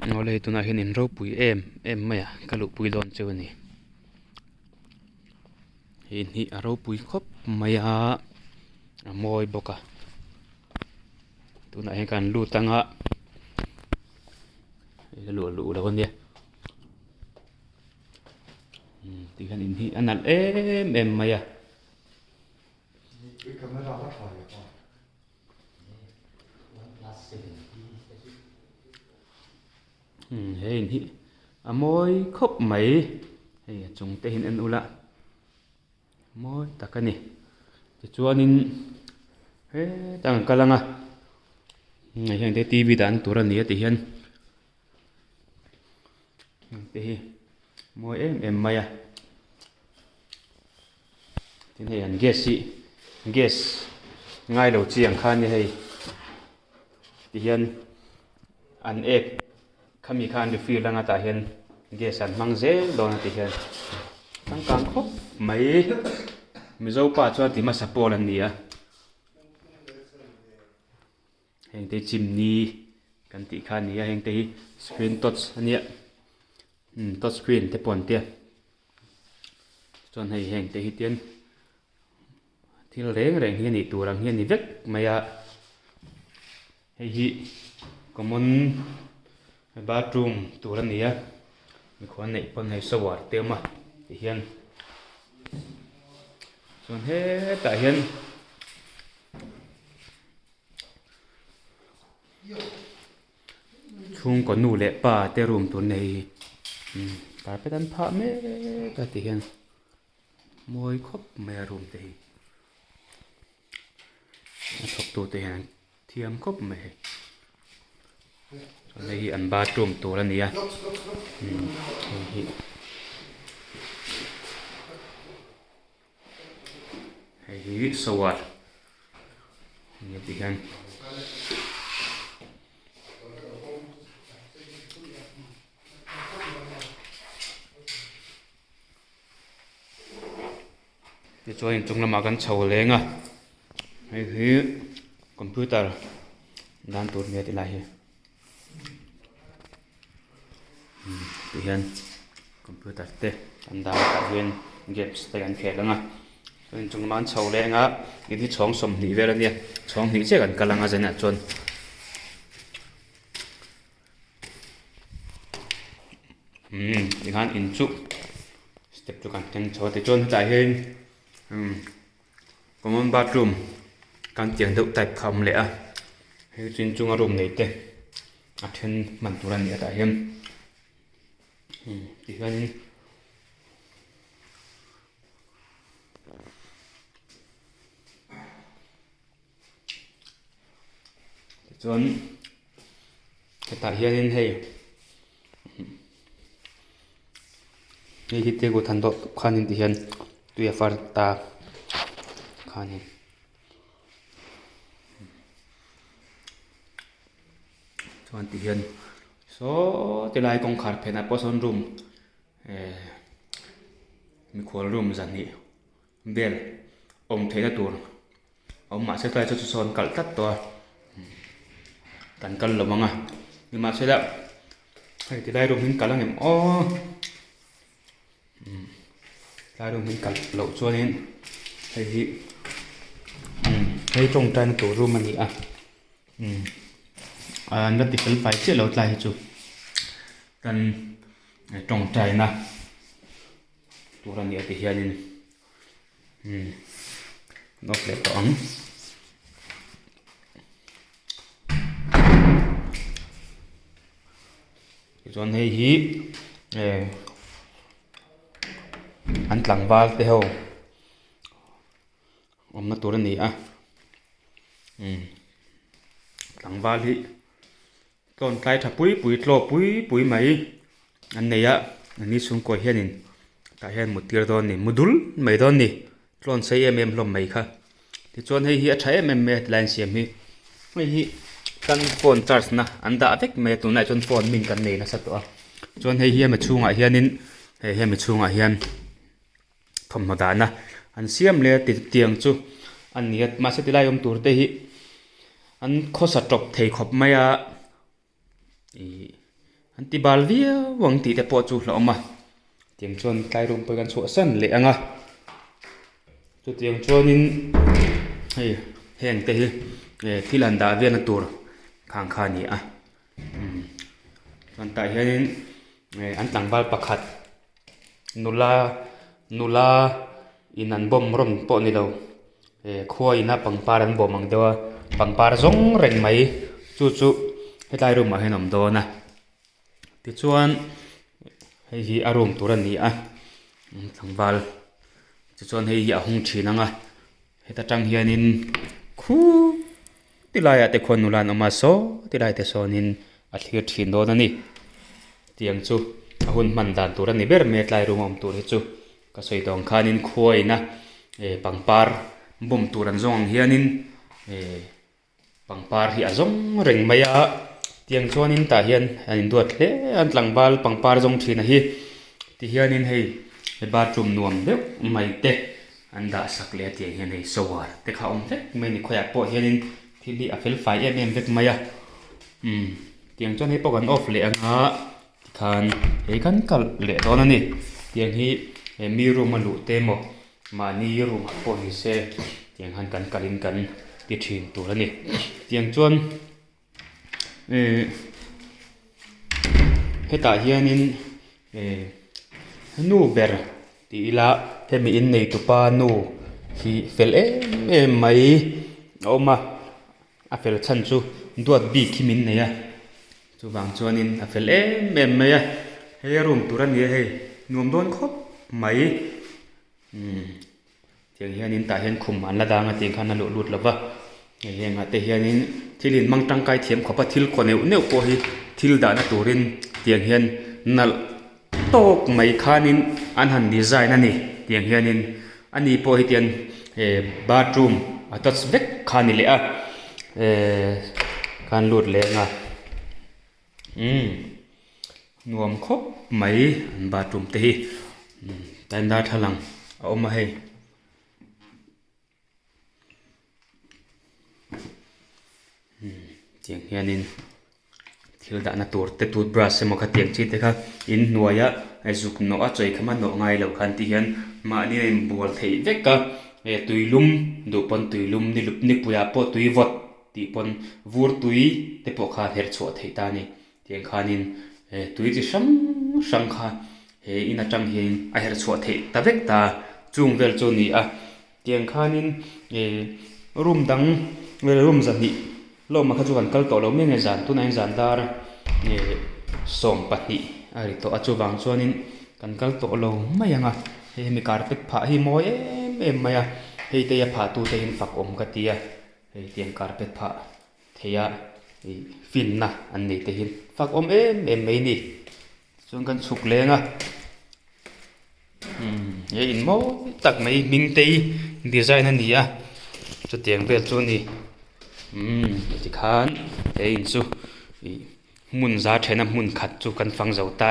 ngồi đây tụi nó hiện in râu bụi em mày à cái lũ bụi lon chơi này hiện hi râu bụi khóc mày à mồi bọc à tụi nó hiện cần lũ tăng á lũ đâu con đi thì hiện in hi anh ăn em mày à hiện hi mồi khóc mày hay chúng ta hiện ăn u lạ mồi ta cái này thì chúa nên tăng cái lăng à ngày hiện tại tivi đã ăn tủ ra nĩa thì hiện thì mồi em mày à thì này ăn gas ngay đầu chiang khan như hay thì hiện ăn egg khami khan được feel lăng à ta hiện gas ăn mang dễ lo thì hiện tăng càng khóc mấy mình dâu pa cho thì mà sắp bỏ lần nĩa hiện tại chimney kan ti khan nia hiện tại screen touch ania touch screen te pon te chon hei hiện tại hian thil reng hian ni turang hian ni vek maya hei hi common bathroom turan nia mi khon nei pon hei shower te ma ti hian chon he ta hian chung có nụ lệ pa te room tu này ta phải đánh phá mẹ cái tiền môi khóc mẹ room thì thọc tu tiền thiam khóc mẹ đây ăn ba room tu là nia hay sawat như tiền thì cho nên chúng là mà cần chầu lên à hay thứ computer đang tụt nghe thì lại thì hiện computer te anh đang tại huyện games tại anh khét lắm à cho nên chúng là mà chầu lên à cái thì chọn sầm nỉ về rồi nè chọn nỉ chắc cần cả lăng à vậy nè chọn thì hắn in chụp step cho cần chẳng cho thì chọn tại huyện common bathroom kan tiang deuh type kham le a he chin chunga room nei te a then man turan ni ata hian ti hian chuan ta hian hei hi te go than do khanin ti hian tuya far ta khanin chuan ti hian so te lai kong khar phena poson room mi khol room zan ni bel om theina tur om ma se tai chu son kal tat to tan kal lo manga mi ma se da hai te lai room hin kalang em o lai room hin kal lo chuan in hei hi hei trong trai tổ room anh à nó thì phải chết lột lại chú cần trong trai na tổ ra nghĩa thì hiện nó sẽ tỏng chọn hei hi anh lặng vào thế hồ ông nó tổ ra nghĩa à lặng vào thì còn cái thà bụi lô bụi mấy anh này á anh đi xuống coi hiền tại hiền một tia đòn này một đul mấy đòn này còn xây em làm mấy khá thì chọn hay hiện thấy em làm xem mi hay hi căn phone charge na anh đã thích mấy tụi này chọn phone mình cần này là sao đó chọn hay hiện mà chung ở hiền nên hay mà chung ở hiền thầm nó đã na anh xem lên tiền chú anh nhiệt mà sẽ đi lại ông tour đây anh khó sát trọc thầy khop mày à an ti bal via wang ti te po chu hlawma tiang chuan tlai room pe kan chu san le anga chu tiang chuan in hei heng te hi thil an da vian tur khang kha ni a chuan ta hianin an tlangbal pakhat nula in an bom ron po ni lo khuwa ina pangpar an bom ang dewa pangpar zong reng mai chu hetlai room a hen om do na ti chuan hei hi a room tur an ni a tlangbal ti chuan hei hi a hung thin anga heta tang hianin khu tilai ate khon nulan oma so tilai te sonin a thlir thin do na ni tiang chu a hun man dan tur ani ber me tlai room om tur hi chu ka soi dong khanin khuaina pangpar bum tur an zong hianin pangpar hi a zong reng maya tiang chuanin ta hian an duat hle an tlangbal pangpar zong thina hi ti hianin hei bathroom nuam deuh mai te an da sak le tiang hian hei shower te kha om vek mai ni khoya po hianin thil hi a fel fai em vek maya tiang chuan hei pawh kan off le anga khan hei kan kal le don ani tiang hi mi room a lu te mo mani room a po hi se tiang han kan kalin kan ti thin tur ani tiang chuan heta hianin nu ber ti ila hemi in nei tupa nu hi fel em mai oma a fel chan chu duat bi khimin neya chu wang chuanin a fel em mai a he room tur ani hei nuam don khop mai tiang hianin ta hian khum an la danga tiang khan a lu lut lova henga te hianin thilin mangtang kai thiam khopa thil khoneu neu po hi thil da na turin tiang hian nal tok mai khanin an han design ani tiang hianin ani po hi tian bathroom attach vek khani le a kan lut le nga nuam khop mai an bathroom te hi tan da thalang a oma hei tiang hianin thil da na tur te toothbrush se mo kha tiang chi te kha in nuaya ai zuk no a choi khama no ngai lo khan ti hian ma ni in bol thei veka tuilum do pon tuilum ni lup ni puya po tui vot ti pon vur tui te po kha her chho thei ta ni tiang khanin tui chi sang kha he ina tang hin a her chho thei ta vek ta chung vel chu ni a tiang khanin room dang vel room zani lo ma kha chu kan kal to lo me nge zan tu nai zan dar som pahni ari to achu wang chuanin kan kal to lo mai anga he mi carpet pha hi moi em maya he te ya pha tu te hin fak om ka tia he tiang carpet pha theya fin na an nei te hin fak om em mai ni chuan kan chuk lenga ye in mo tak mai ming te design ani a chu tiang vel chu ni ti khan he in chu mun za thena mun khat chu kan fang zo ta